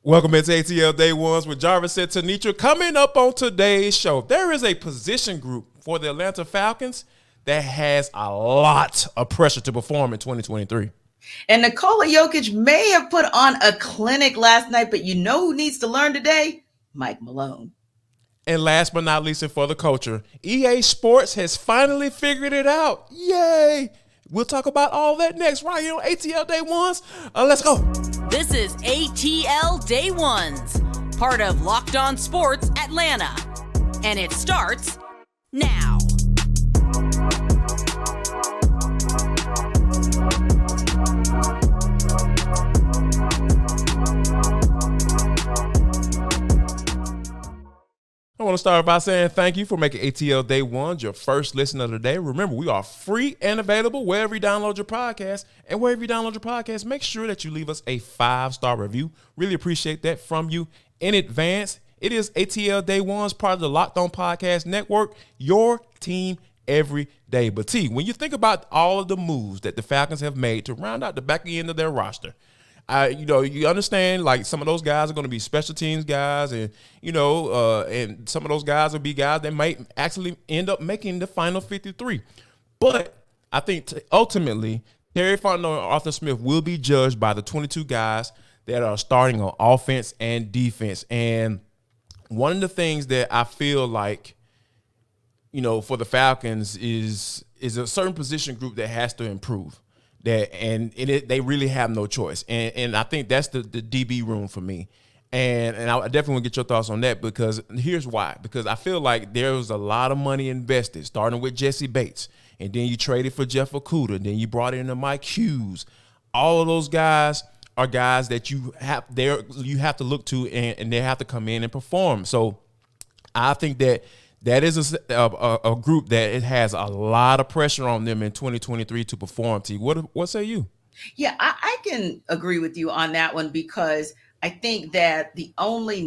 Welcome into ATL Day Ones with Jarvis Tenitra. Coming up on today's show, there is a position group for the Atlanta Falcons that has a lot of pressure to perform in 2023. And Nikola Jokic may have put on a clinic last night, but you know who needs to learn today? Mike Malone. And last but not least, and for the culture, EA Sports has finally figured it out. Yay! We'll talk about all that next right here on ATL Day Ones. Let's go. This is ATL Day Ones, part of Locked On Sports Atlanta. And it starts now. I want to start by saying thank you for making ATL Day Ones your first listen of the day. Remember, we are free and available wherever you download your podcast. And wherever you download your podcast, make sure that you leave us a 5-star review. Really appreciate that from you in advance. It is ATL Day Ones, part of the Locked On Podcast Network, your team every day. But T, when you think about all of the moves that the Falcons have made to round out the back end of their roster, you understand, like, some of those guys are going to be special teams guys, and and some of those guys will be guys that might actually end up making the final 53. But I think ultimately, Fontenot and Arthur SMith will be judged by the 22 guys that are starting on offense and defense. And one of the things that I feel like, for the Falcons is a certain position group that has to improve. They really have no choice, and I think that's the DB room for me, and I definitely want to get your thoughts on that, because here's why. Because I feel like there was a lot of money invested, starting with Jessie Bates, and then you traded for Jeff Okudah, then you brought in the Mike Hughes. All of those guys are guys that you have to look to, and they have to come in and perform. So I think that is a group that it has a lot of pressure on them in 2023 to perform. T, what say you? Yeah, I can agree with you on that one, because I think that the only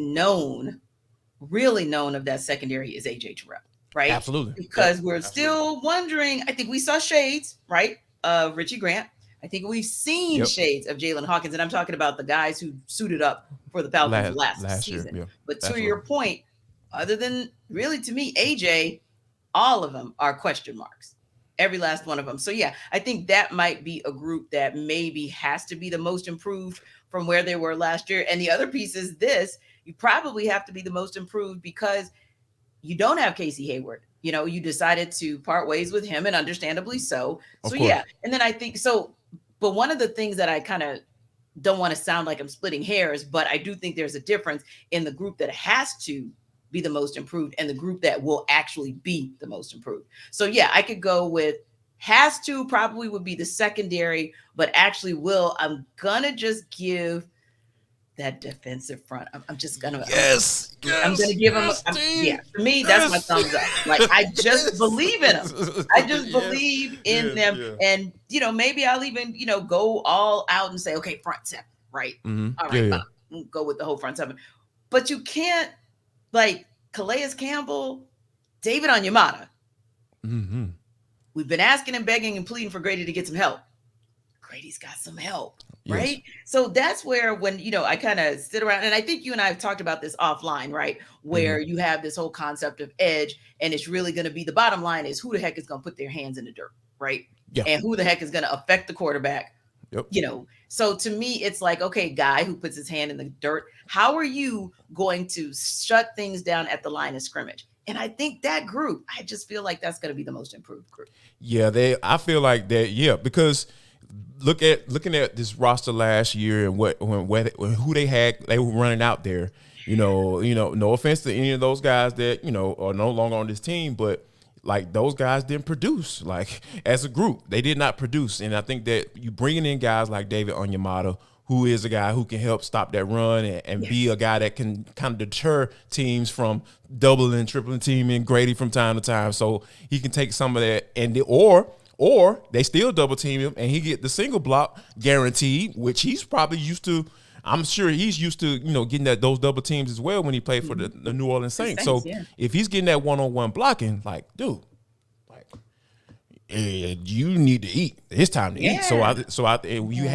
really known of that secondary is AJ Terrell, right? Absolutely. Because we're still wondering. I think we saw shades, right, of Richie Grant. I think we've seen shades of Jalen Hawkins, and I'm talking about the guys who suited up for the Falcons last season. Year, But to your point, other than really, to me, AJ, all of them are question marks, every last one of them. So, yeah, I think that might be a group that maybe has to be the most improved from where they were last year. And the other piece is this: you probably have to be the most improved because you don't have Casey Hayward. You decided to part ways with him, and understandably so. So, yeah. And then I think so. But one of the things that I kind of don't want to sound like I'm splitting hairs, but I do think there's a difference in the group that has to be the most improved and the group that will actually be the most improved. So, yeah, I could go with has to, probably would be the secondary, but actually I'm going to just give that defensive front. I'm just going to. I'm going to give them. For me, that's my thumbs up. Like, I just believe in them. I just believe in them. Yeah. And, maybe I'll even, go all out and say, okay, front seven, right? Mm-hmm. All right, we'll go with the whole front seven. But you can't, like, Calais Campbell, David Onyemata. Mm-hmm. We've been asking and begging and pleading for Grady to get some help. Grady's got some help, right? Yes. So that's where when, I kind of sit around, and I think you and I have talked about this offline, right? Where you have this whole concept of edge, and it's really going to be, the bottom line is who the heck is going to put their hands in the dirt, right? Yeah. And who the heck is going to affect the quarterback. Yep. So to me, it's like, okay, guy who puts his hand in the dirt, how are you going to shut things down at the line of scrimmage? And I think that group, I just feel like that's going to be the most improved group. Yeah, I feel like that. Yeah, because looking at this roster last year and who they were running out there. No offense to any of those guys that are no longer on this team, but like, those guys didn't produce. Like, as a group, they did not produce. And I think that you bringing in guys like David Onyemata, who is a guy who can help stop that run and be a guy that can kind of deter teams from doubling, tripling teaming Grady from time to time. So he can take some of that, or they still double team him and he get the single block guaranteed, which he's probably used to. I'm sure he's used to, getting those double teams as well when he played for the New Orleans Saints. So if he's getting that one-on-one blocking, like, dude, like, you need to eat. It's time to eat. And you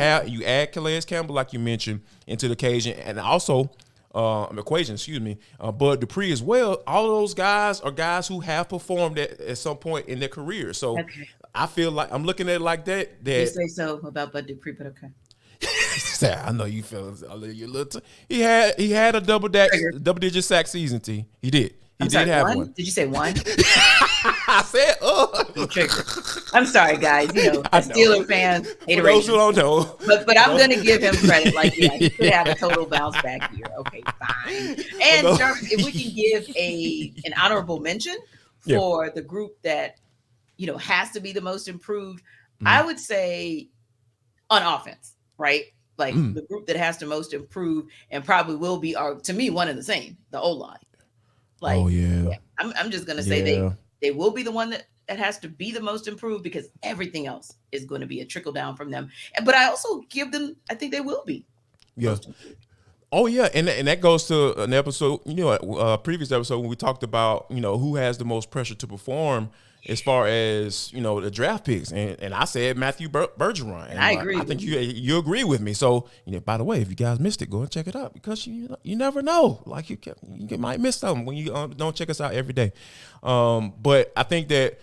add Calais Campbell, like you mentioned, into the occasion, and also equation. Excuse me, Bud Dupree as well. All of those guys are guys who have performed at some point in their career. So I feel like I'm looking at it like that. You say so about Bud Dupree, but okay. I know you feel you little. He had a double digit sack season. He did. He did have one. Did you say one? I said, I'm sorry, guys. You know, a Steeler fan. For those who don't know. But I'm going to give him credit. Like, yeah, he could have a total bounce back year. Okay, fine. And Jarvis, if we can give an honorable mention for the group that, you know, has to be the most improved, I would say on offense, right? Like the group that has to most improve and probably will be, to me, one and the same, the O-line. Like, I'm just gonna say they will be the one that has to be the most improved because everything else is going to be a trickle down from them. But I also give them, I think they will be. Yeah. Oh yeah, and that goes to an episode, you know, a previous episode when we talked about, you know, who has the most pressure to perform as far as, you know, the draft picks, and I said Matthew Bergeron. And I agree. I think you agree with me. So, you know, by the way, if you guys missed it, go and check it out because you never know. Like you might miss something when you don't check us out every day. But I think that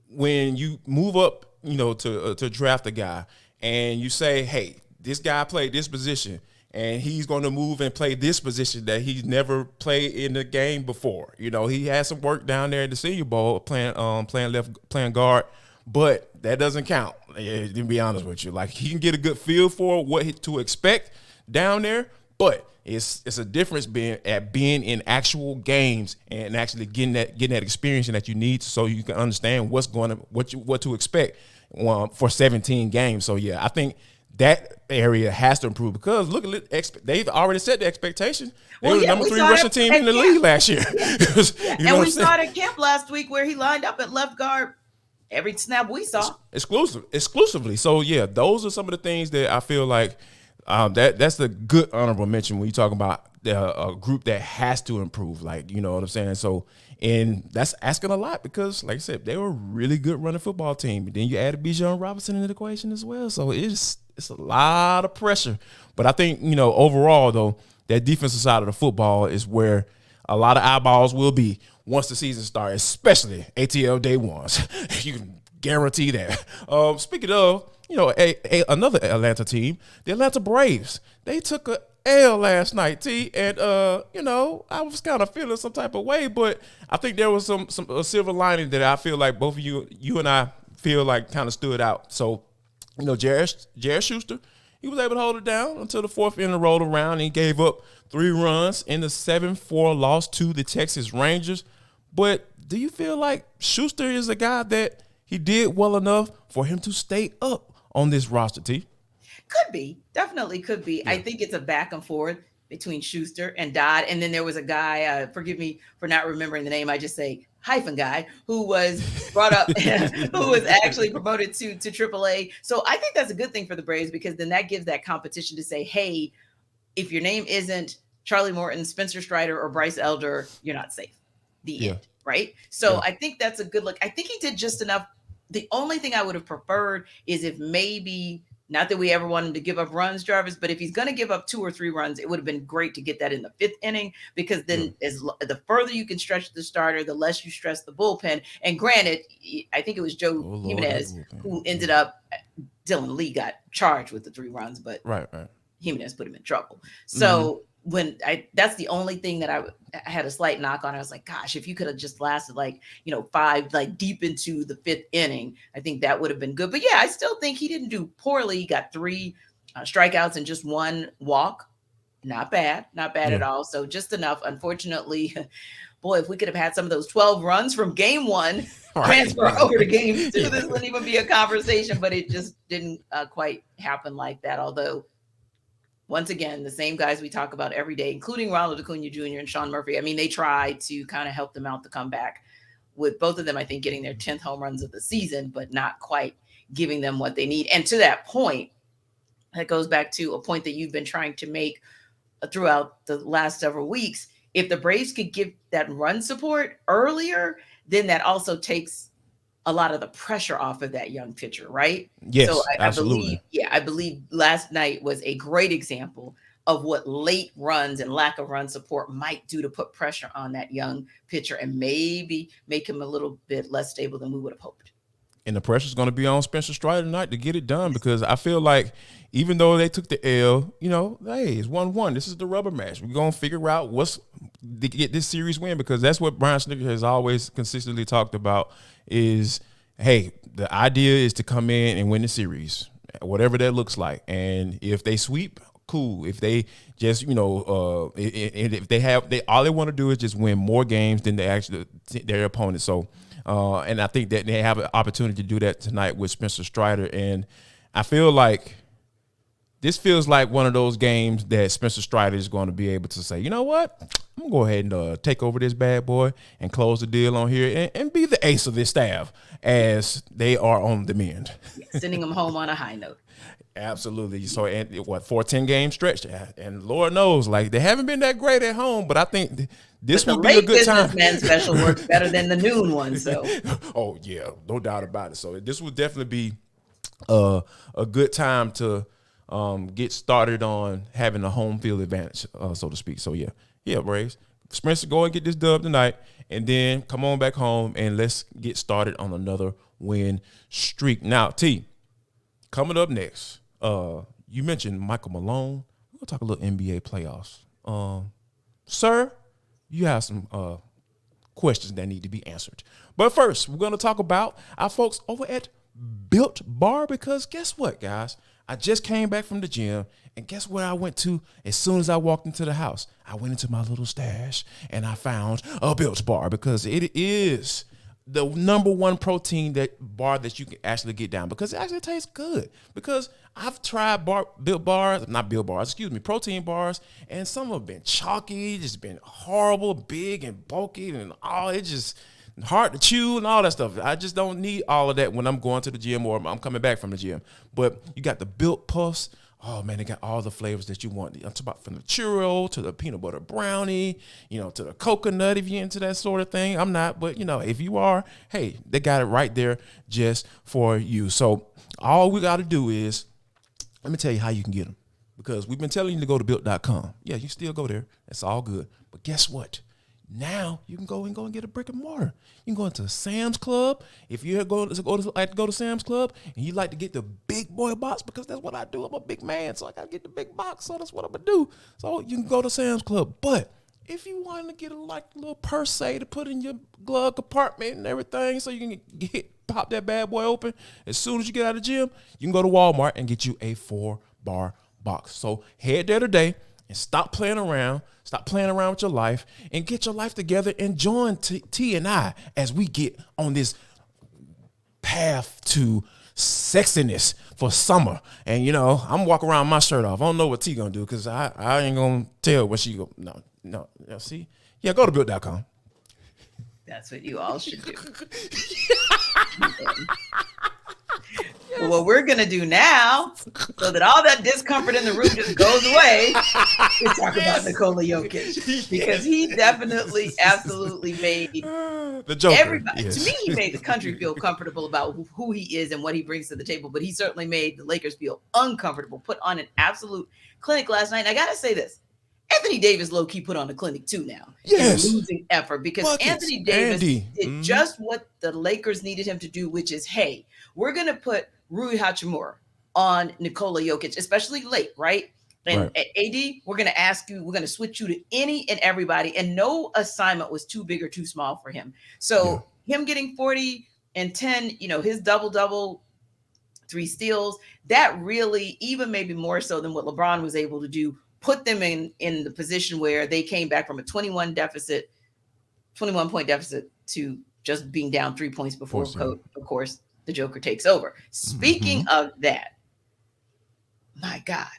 when you move up, you know, to draft a guy, and you say, hey, this guy played this position, and he's going to move and play this position that he's never played in the game before. You know, he had some work down there in the Senior Bowl playing guard, but that doesn't count. To be honest with you, like he can get a good feel for what to expect down there, but it's a difference being in actual games and actually getting that experience that you need so you can understand what to expect for 17 games. So yeah, I think that area has to improve because look at it, they've already set the expectation. They were the number 3 rushing team in the league last year. And we saw it at camp last week where he lined up at left guard every snap we saw. Exclusively. So yeah, those are some of the things that I feel like that's the good honorable mention when you talk about a group that has to improve. Like, you know what I'm saying? So, and that's asking a lot because, like I said, they were a really good running football team. And then you added Bijan Robinson into the equation as well. So it's a lot of pressure. But I think, you know, overall, though, that defensive side of the football is where a lot of eyeballs will be once the season starts, especially ATL day ones. You can guarantee that. Speaking of, you know, another Atlanta team, the Atlanta Braves, they took a L last night, T, and you know, I was kind of feeling some type of way, but I think there was some silver lining that I feel like both of you and I feel like kind of stood out. So, you know, Jared Shuster, he was able to hold it down until the 4th inning rolled around and he gave up 3 runs in the 7-4 loss to the Texas Rangers. But do you feel like Shuster is a guy that he did well enough for him to stay up on this roster, T? Could be. Definitely could be. Yeah. I think it's a back and forth between Shuster and Dodd. And then there was a guy, forgive me for not remembering the name, I just say hyphen guy, who was brought up, who was actually promoted to AAA. So I think that's a good thing for the Braves because then that gives that competition to say, hey, if your name isn't Charlie Morton, Spencer Strider, or Bryce Elder, you're not safe. The end, right? So I think that's a good look. I think he did just enough. The only thing I would have preferred is if maybe, not that we ever want him to give up runs, Jarvis, but if he's going to give up 2 or 3 runs, it would have been great to get that in the 5th inning because then the further you can stretch the starter, the less you stress the bullpen. And granted, I think it was Joe Jimenez who ended up, Dylan Lee got charged with the 3 runs, but Jimenez put him in trouble. So that's the only thing that I had a slight knock on. I was like, gosh, if you could have just lasted 5, deep into the 5th inning, I think that would have been good. But yeah, I still think he didn't do poorly. He got 3 strikeouts and just 1 walk. Not bad at all. So just enough. Unfortunately, boy, if we could have had some of those 12 runs from game 1 transfer over to game 2, this wouldn't even be a conversation, but it just didn't quite happen like that. Although, once again, the same guys we talk about every day, including Ronald Acuna Jr. and Sean Murphy. I mean, they try to kind of help them out to come back with both of them, I think, getting their 10th home runs of the season, but not quite giving them what they need. And to that point, that goes back to a point that you've been trying to make throughout the last several weeks. If the Braves could give that run support earlier, then that also takes a lot of the pressure off of that young pitcher, right? So Yes, I believe, absolutely. I believe last night was a great example of what late runs and lack of run support might do to put pressure on that young pitcher and maybe make him a little bit less stable than we would have hoped. And the pressure's going to be on Spencer Strider tonight to get it done, because I feel like even though they took the L, hey, it's 1-1. This is the rubber match. We're going to figure out what's to get this series win, because that's what Brian Snitker has always consistently talked about is, hey, the idea is to come in and win the series, whatever that looks like. And if they sweep, cool. If they just, if they all they want to do is just win more games than their opponent. So, and I think that they have an opportunity to do that tonight with Spencer Strider. And I feel like this feels like one of those games that Spencer Strider is going to be able to say, you know what, I'm going to go ahead and take over this bad boy and close the deal on here and be the ace of this staff as they are on the mend. Sending them home on a high note. Absolutely. So, and 4-10 game stretch, and Lord knows, like, they haven't been that great at home, but I think this would be a good time. The late businessman special works better than the noon one. So, oh yeah, no doubt about it. So this would definitely be a good time to get started on having a home field advantage, so to speak. So yeah, Braves. Spencer, go and get this dub tonight, and then come on back home and let's get started on another win streak. Now, T, coming up next. You mentioned Michael Malone. We're gonna talk a little NBA playoffs. Sir, you have some questions that need to be answered. But first, we're gonna talk about our folks over at Built Bar, because guess what, guys? I just came back from the gym, and guess where I went to as soon as I walked into the house? I went into my little stash, and I found a Built Bar, because it is the number one protein bar that you can actually get down, because it actually tastes good. Because I've tried protein bars, and some have been chalky, just been horrible, big and bulky, and it's just hard to chew and all that stuff. I just don't need all of that when I'm going to the gym or I'm coming back from the gym. But you got the Built Puffs. Oh, man, they got all the flavors that you want. I'm talking about from the churro to the peanut butter brownie, to the coconut, if you're into that sort of thing. I'm not, but, if you are, hey, they got it right there just for you. So all we got to do is, let me tell you how you can get them, because we've been telling you to go to built.com. Yeah, you still go there. It's all good. But guess what? Now you can go and get a brick and mortar. You can go into Sam's Club. If you go to Sam's Club and you like to get the big boy box, because that's what I do. I'm a big man, so I got to get the big box. So that's what I'm going to do. So you can go to Sam's Club. But if you want to get a little per se to put in your glove compartment and everything, so you can pop that bad boy open as soon as you get out of the gym, you can go to Walmart and get you a 4-bar box. So head there today and stop playing around. Stop playing around with your life and get your life together, and join T and I as we get on this path to sexiness for summer. And, I'm walking around with my shirt off. I don't know what T gonna do, because I ain't gonna tell what she go. No. See? Yeah, go to built.com. That's what you all should do. Well, what we're going to do now, so that all that discomfort in the room just goes away, is talk about Nikola Jokic, because he definitely, absolutely made the Joker. Everybody. Yes. To me, he made the country feel comfortable about who he is and what he brings to the table, but he certainly made the Lakers feel uncomfortable, put on an absolute clinic last night. And I got to say this. Anthony Davis low-key put on the clinic too now. Yes. In losing effort, because Anthony Davis did just what the Lakers needed him to do, which is, hey, we're going to put Rui Hachimura on Nikola Jokic, especially late, right? And right. AD, we're going to ask you, we're going to switch you to any and everybody, and no assignment was too big or too small for him. So him getting 40 and 10, his double-double, 3 steals, that really, even maybe more so than what LeBron was able to do, put them in the position where they came back from a 21-point deficit to just being down 3 points before, of course, the Joker takes over. Speaking of that, my God,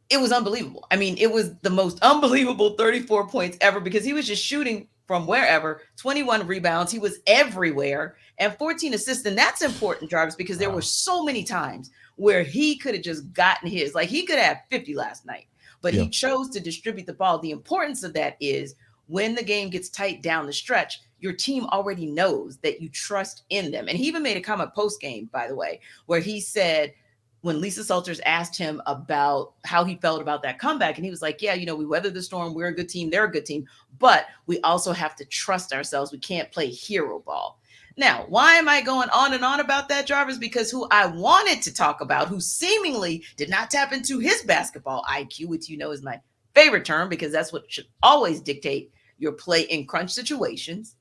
it was unbelievable. I mean, it was the most unbelievable 34 points ever, because he was just shooting from wherever, 21 rebounds. He was everywhere, and 14 assists. And that's important, Jarvis, because there were so many times where he could have just gotten his. Like, he could have 50 last night, but he chose to distribute the ball. The importance of that is when the game gets tight down the stretch, your team already knows that you trust in them. And he even made a comment post-game, by the way, where he said, when Lisa Salters asked him about how he felt about that comeback, and he was like, yeah, we weathered the storm. We're a good team. They're a good team. But we also have to trust ourselves. We can't play hero ball. Now, why am I going on and on about that, Jarvis? Because who I wanted to talk about, who seemingly did not tap into his basketball IQ, which is my favorite term, because that's what should always dictate your play in crunch situations,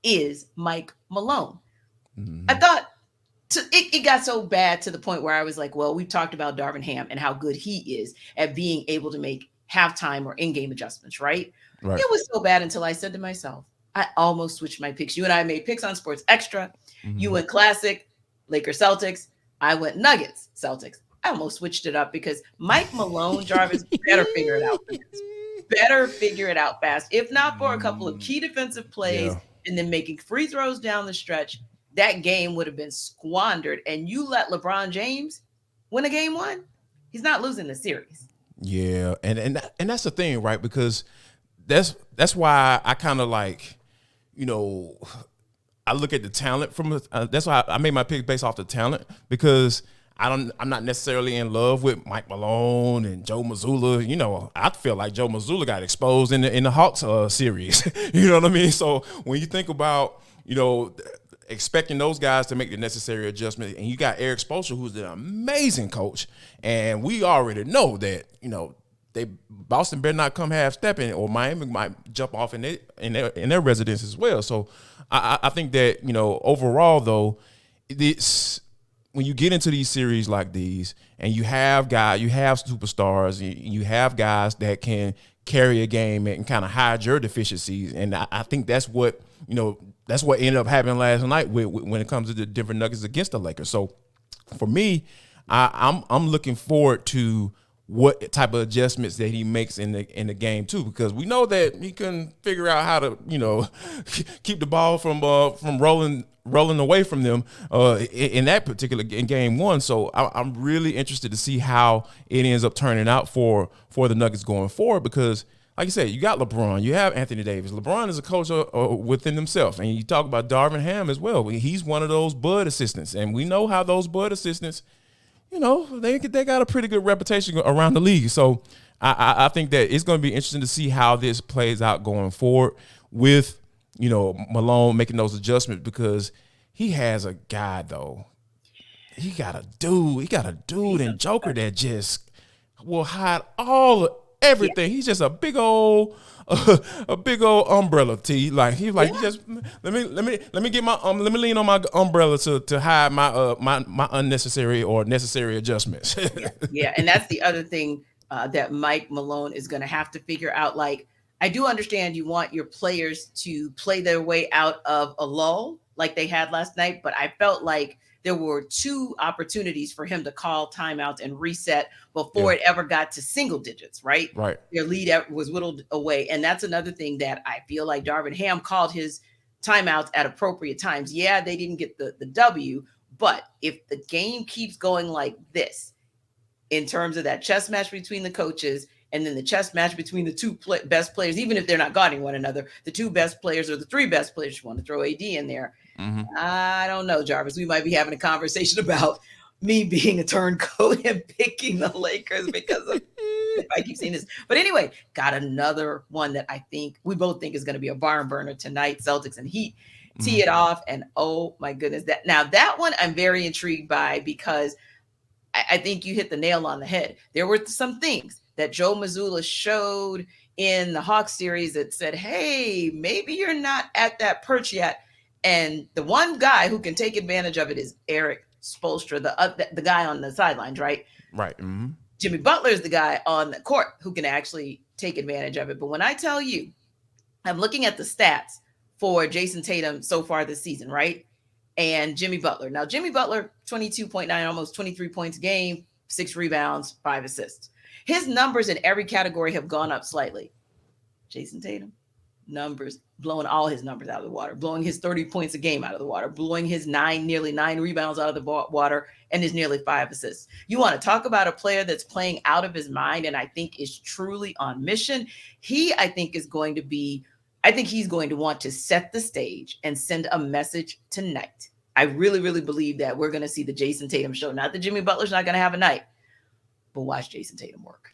is Mike Malone. Mm-hmm. I thought it got so bad to the point where I was like, well, we've talked about Darvin Ham and how good he is at being able to make halftime or in-game adjustments, right? It was so bad until I said to myself, I almost switched my picks. You and I made picks on Sports Extra. Mm-hmm. You went Classic, Lakers Celtics. I went Nuggets Celtics. I almost switched it up because Mike Malone, Jarvis, better figure it out. Better figure it out fast. If not for a couple of key defensive plays and then making free throws down the stretch, that game would have been squandered. And you let LeBron James win a game one, he's not losing the series. Yeah, and that's the thing, right? Because that's why I kind of like, I look at the talent from. That's why I made my pick based off the talent, because I'm not necessarily in love with Mike Malone and Joe Mazzulla. I feel like Joe Mazzulla got exposed in the Hawks series. You know what I mean? So when you think about expecting those guys to make the necessary adjustment, and you got Eric Spoelstra, who's an amazing coach, and we already know that Boston better not come half stepping, or Miami might jump off in their residence as well. So I think that overall though, it's when you get into these series like these, and you have superstars, you have guys that can carry a game and kind of hide your deficiencies, and I think that's what that's what ended up happening last night when it comes to the Denver Nuggets against the Lakers. So for me, I'm looking forward to what type of adjustments that he makes in the game too, because we know that he couldn't figure out how to keep the ball from rolling away from them in that particular game one. So I'm really interested to see how it ends up turning out for the Nuggets going forward, because like you said, you got LeBron, you have Anthony Davis. LeBron is a coach within himself, and you talk about Darvin Ham as well. He's one of those Bud assistants, and we know how those Bud assistants, they got a pretty good reputation around the league. So I think that it's going to be interesting to see how this plays out going forward with Malone making those adjustments, because he has a guy though. He got a dude in Joker that just will hide everything. He's just a big old umbrella. He's like, you just let me get my let me lean on my umbrella to hide my unnecessary or necessary adjustments. Yeah, and that's the other thing that Mike Malone is going to have to figure out. Like, I do understand you want your players to play their way out of a lull like they had last night, but I felt like there were two opportunities for him to call timeouts and reset before it ever got to single digits, right? Right. Their lead was whittled away. And that's another thing that I feel like Darvin Ham called his timeouts at appropriate times. Yeah, they didn't get the W, but if the game keeps going like this, in terms of that chess match between the coaches, and then the chess match between the two best players, even if they're not guarding one another, the two best players or the three best players, you want to throw AD in there. Mm-hmm. I don't know, Jarvis. We might be having a conversation about me being a turncoat and picking the Lakers because of I keep saying this. But anyway, got another one that I think we both think is going to be a barn burner tonight. Celtics and Heat tee it off. And oh my goodness, that one I'm very intrigued by, because I think you hit the nail on the head. There were some things that Joe Mazzulla showed in the Hawks series that said, hey, maybe you're not at that perch yet. And the one guy who can take advantage of it is Eric Spoelstra, the guy on the sidelines, right? Right. Mm-hmm. Jimmy Butler is the guy on the court who can actually take advantage of it. But when I tell you, I'm looking at the stats for Jason Tatum so far this season, right? And Jimmy Butler. Now, Jimmy Butler, 22.9, almost 23 points a game, 6 rebounds, 5 assists. His numbers in every category have gone up slightly. Jason Tatum, numbers, blowing all his numbers out of the water, blowing his 30 points a game out of the water, blowing his nearly 9 rebounds out of the water, and his nearly 5 assists. You want to talk about a player that's playing out of his mind and I think is truly on mission. He, I think, is going to be I think he's going to want to set the stage and send a message tonight. I really, really believe that we're going to see the Jason Tatum show. Not that Jimmy Butler's not going to have a night, but watch Jason Tatum work.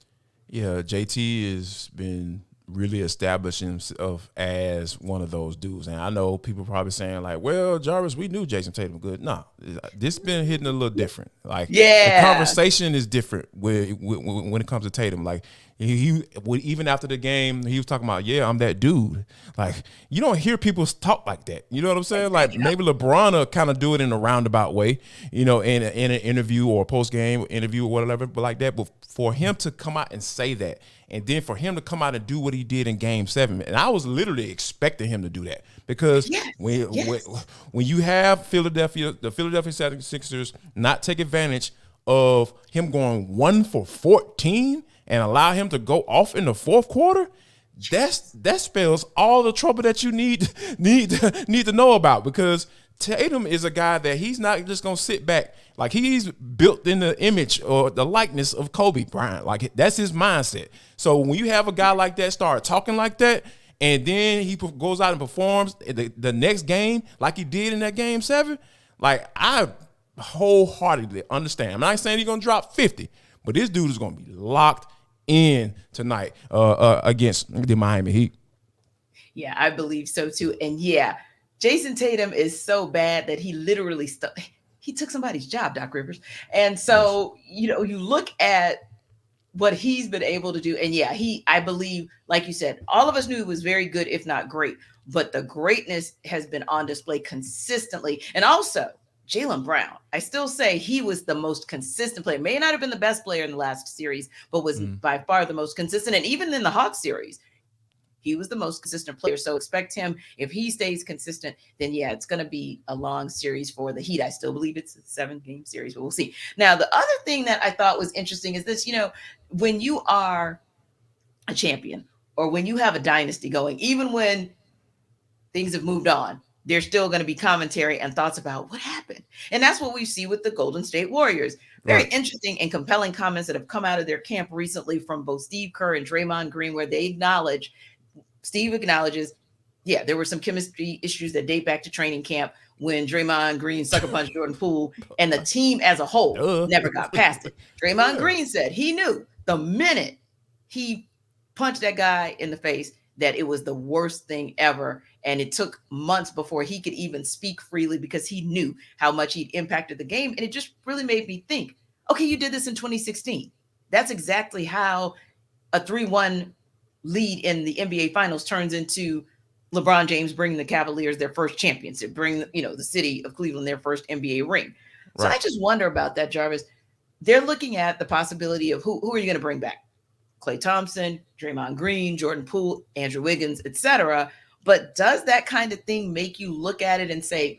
Yeah, JT has been really establishing himself as one of those dudes. And I know people probably saying like, well, Jarvis, we knew Jason Tatum good. No, this been hitting a little different. Like, the conversation is different when it comes to Tatum. Like, he even after the game, he was talking about, yeah, I'm that dude. Like, you don't hear people talk like that. You know what I'm saying? Like, maybe LeBron will kind of do it in a roundabout way, in an interview or a post-game interview or whatever, but like that. But for him to come out and say that, and then for him to come out and do what he did in Game 7, and I was literally expecting him to do that because when you have the Philadelphia 76ers not take advantage of him going 1 for 14 and allow him to go off in the fourth quarter, that spells all the trouble that you need to know about, because Tatum is a guy that he's not just gonna sit back. Like, he's built in the image or the likeness of Kobe Bryant. Like, that's his mindset. So when you have a guy like that start talking like that, and then he goes out and performs the next game like he did in that Game 7, like, I wholeheartedly understand. I'm not saying he's gonna drop 50, but this dude is gonna be locked in tonight against the Miami Heat. Yeah, I believe so too. And yeah, Jason Tatum is so bad that he literally he took somebody's job, Doc Rivers. And so, you look at what he's been able to do. And yeah, I believe, like you said, all of us knew he was very good, if not great, but the greatness has been on display consistently. And also, Jaylen Brown, I still say he was the most consistent player. May not have been the best player in the last series, but was by far the most consistent. And even in the Hawks series, he was the most consistent player. So expect him, if he stays consistent, then yeah, it's going to be a long series for the Heat. I still believe it's a 7-game series, but we'll see. Now, the other thing that I thought was interesting is this, when you are a champion or when you have a dynasty going, even when things have moved on, there's still going to be commentary and thoughts about what happened. And that's what we see with the Golden State Warriors. Very interesting and compelling comments that have come out of their camp recently from both Steve Kerr and Draymond Green, where Steve acknowledges, yeah, there were some chemistry issues that date back to training camp when Draymond Green sucker punched Jordan Poole, and the team as a whole never got past it. Draymond Green said he knew the minute he punched that guy in the face that it was the worst thing ever. And it took months before he could even speak freely because he knew how much he'd impacted the game. And it just really made me think, okay, you did this in 2016. That's exactly how a 3-1 lead in the NBA Finals turns into LeBron James bringing the Cavaliers their first championship, bring the city of Cleveland their first NBA ring. So I just wonder about that, Jarvis. They're looking at the possibility of who are you going to bring back? Klay Thompson, Draymond Green, Jordan Poole, Andrew Wiggins, etc. But does that kind of thing make you look at it and say,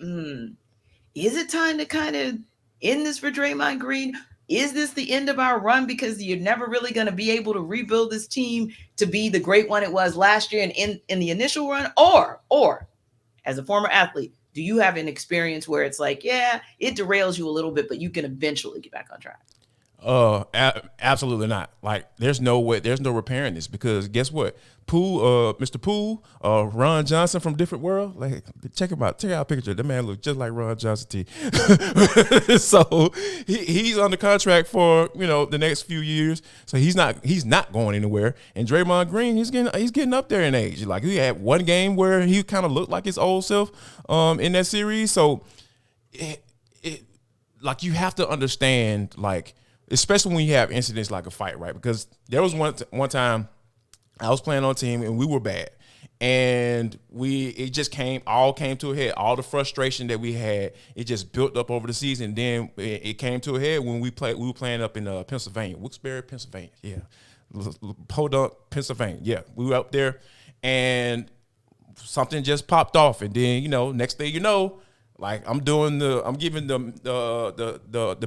is it time to kind of end this for Draymond Green? Is this the end of our run because you're never really going to be able to rebuild this team to be the great one it was last year and in the initial run? Or as a former athlete, do you have an experience where it's like, yeah, it derails you a little bit, but you can eventually get back on track? Absolutely not. Like, there's no way, there's no repairing this, because guess what? Mr. Poole, Ron Johnson from Different World. Like, check out a picture. That man looks just like Ron Johnson T. So he's under contract for the next few years. So he's not going anywhere. And Draymond Green, he's getting up there in age. Like, he had one game where he kind of looked like his old self in that series. So like, you have to understand, like, especially when you have incidents like a fight, right? Because there was one time I was playing on a team and we were bad, and it just came to a head. All the frustration that we had, it just built up over the season. Then it came to a head when we were playing up in Pennsylvania, Wilkes-Barre, Pennsylvania, Podunk, Pennsylvania. Yeah, we were up there, and something just popped off, and then next thing you know, like, I'm giving the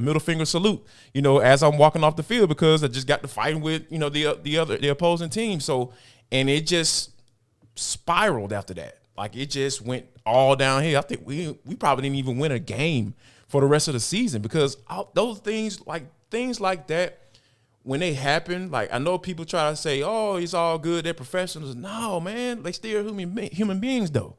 middle finger salute, as I'm walking off the field, because I just got to fighting with, the opposing team. So, and it just spiraled after that. Like, it just went all downhill. I think we probably didn't even win a game for the rest of the season, because those things like that, when they happen, like I know people try to say, "Oh, it's all good, they're professionals." No, man, they still human beings though.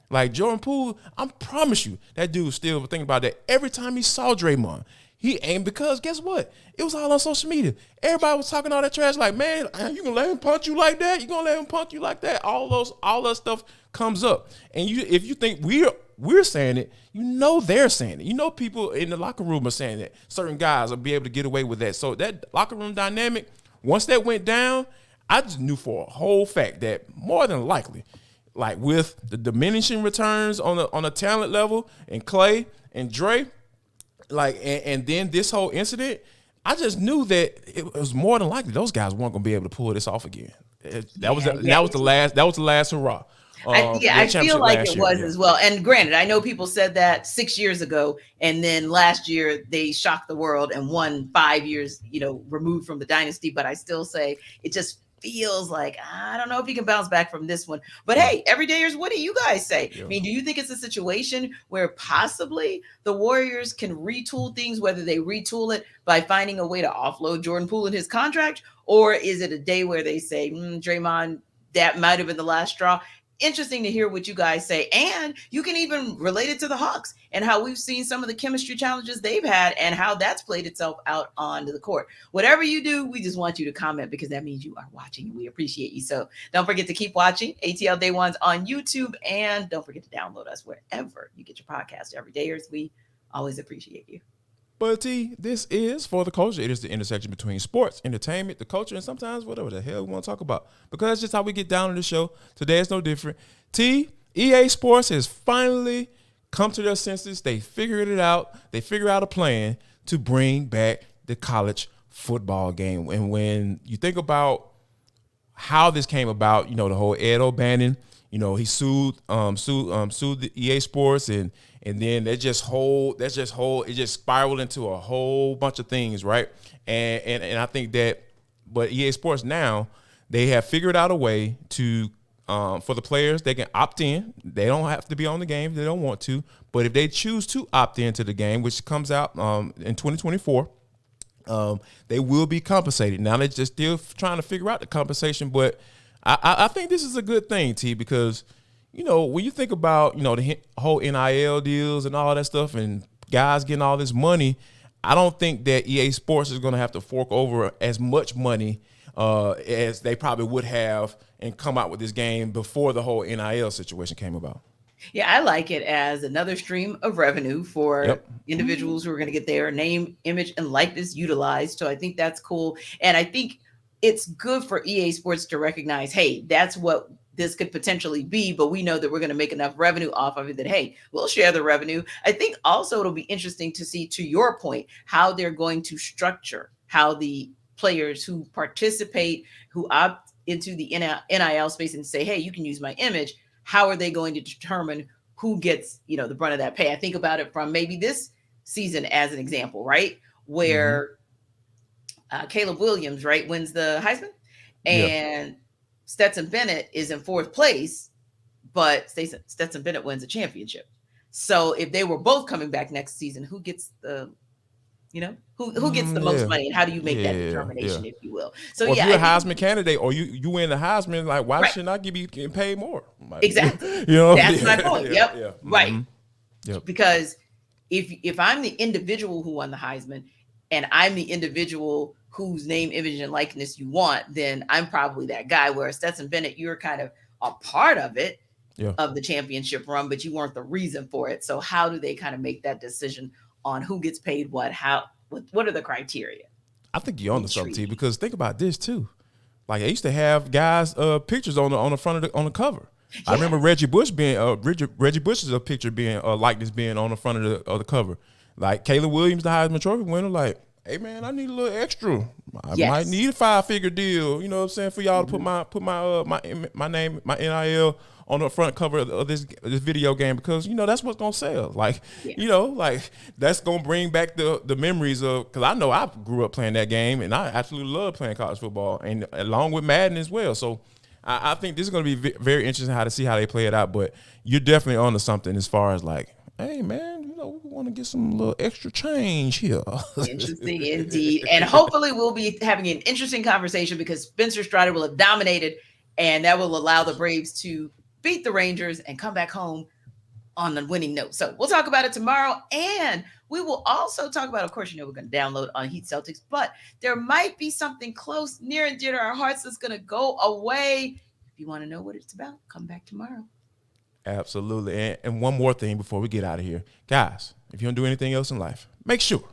Like Jordan Poole, I promise you, that dude still thinking about that every time he saw Draymond. He ain't, because guess what? It was all on social media. Everybody was talking all that trash. Like, man, you gonna let him punch you like that? You gonna let him punk you like that? All that stuff comes up. And if you think we're saying it, you know they're saying it. You know people in the locker room are saying that. Certain guys will be able to get away with that. So that locker room dynamic, once that went down, I just knew for a whole fact that more than likely, like with the diminishing returns on a talent level and Clay and Dre, like and then this whole incident, I just knew that it was more than likely those guys weren't going to be able to pull this off again. That was the last hurrah. I feel like it was as well. And granted, I know people said that 6 years ago, and then last year they shocked the world and won 5 years, removed from the dynasty. But I still say it just feels like, I don't know if he can bounce back from this one. But hey, everydayers, what do you guys say? Yeah. I mean, do you think it's a situation where possibly the Warriors can retool things, whether they retool it by finding a way to offload Jordan Poole in his contract, or is it a day where they say, Draymond, that might have been the last straw? Interesting to hear what you guys say. And you can even relate it to the Hawks and how we've seen some of the chemistry challenges they've had and how that's played itself out onto the court. Whatever you do, we just want you to comment, because that means you are watching and we appreciate you. So don't forget to keep watching ATL Day Ones on YouTube, and don't forget to download us wherever you get your podcast. Everydayers, we always appreciate you. But T, this is For the Culture. It is the intersection between sports, entertainment, the culture, and sometimes whatever the hell we want to talk about. Because that's just how we get down to the show. Today is no different. T, EA Sports has finally come to their senses. They figured it out. They figured out a plan to bring back the college football game. And when you think about how this came about, the whole Ed O'Bannon, he sued the EA Sports, and then it just spiraled into a whole bunch of things, right? And I think that, but EA Sports now, they have figured out a way to, for the players, they can opt in. They don't have to be on the game if they don't want to. But if they choose to opt into the game, which comes out in 2024, they will be compensated. Now they're just still trying to figure out the compensation, but I think this is a good thing, T, because when you think about, the whole NIL deals and all that stuff and guys getting all this money, I don't think that EA Sports is going to have to fork over as much money as they probably would have and come out with this game before the whole NIL situation came about. Yeah, I like it as another stream of revenue for individuals who are going to get their name, image, and likeness utilized. So I think that's cool. And I think it's good for EA Sports to recognize, hey, that's what this could potentially be, but we know that we're going to make enough revenue off of it that, hey, we'll share the revenue. I think also it'll be interesting to see, to your point, how they're going to structure how the players who participate, who opt into the NIL space and say, hey, you can use my image. How are they going to determine who gets, the brunt of that pay? I think about it from maybe this season as an example, right? Where Caleb Williams, right, wins the Heisman, and Stetson Bennett is in fourth place, but Stetson Bennett wins a championship. So if they were both coming back next season, who gets the, who gets the most money, and how do you make that determination, if you will? So if you're a Heisman candidate or you win the Heisman, like why shouldn't I be getting paid more? Like, exactly. That's my point. Right. Yep. Because if I'm the individual who won the Heisman and I'm the individual whose name, image, and likeness you want, then I'm probably that guy. Whereas Stetson Bennett, you're kind of a part of it, of the championship run, but you weren't the reason for it. So how do they kind of make that decision on who gets paid what, what are the criteria? I think you're on the something, because think about this too. Like I used to have guys pictures on the front of on the cover. Yes. I remember Reggie Bush's picture being likeness being on the front of the cover. Like Caleb Williams, the Heisman Trophy winner, like, hey man, I need a little extra. I might need a 5-figure deal. You know what I'm saying? For y'all to put my name, my NIL on the front cover of this video game, because that's what's gonna sell. Like like that's gonna bring back the memories of, because I know I grew up playing that game and I absolutely love playing college football, and along with Madden as well. So I think this is gonna be very interesting to see how they play it out. But you're definitely onto something as far as like, hey man, we want to get some little extra change here. Interesting indeed. And hopefully we'll be having an interesting conversation because Spencer Strider will have dominated, and that will allow the Braves to beat the Rangers and come back home on the winning note. So we'll talk about it tomorrow. And we will also talk about, of course, we're going to download on Heat Celtics, but there might be something close, near and dear to our hearts that's going to go away. If you want to know what it's about, come back tomorrow. Absolutely. And one more thing before we get out of here. Guys, if you don't do anything else in life, make sure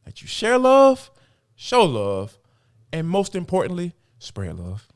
that you share love, show love, and most importantly, spread love.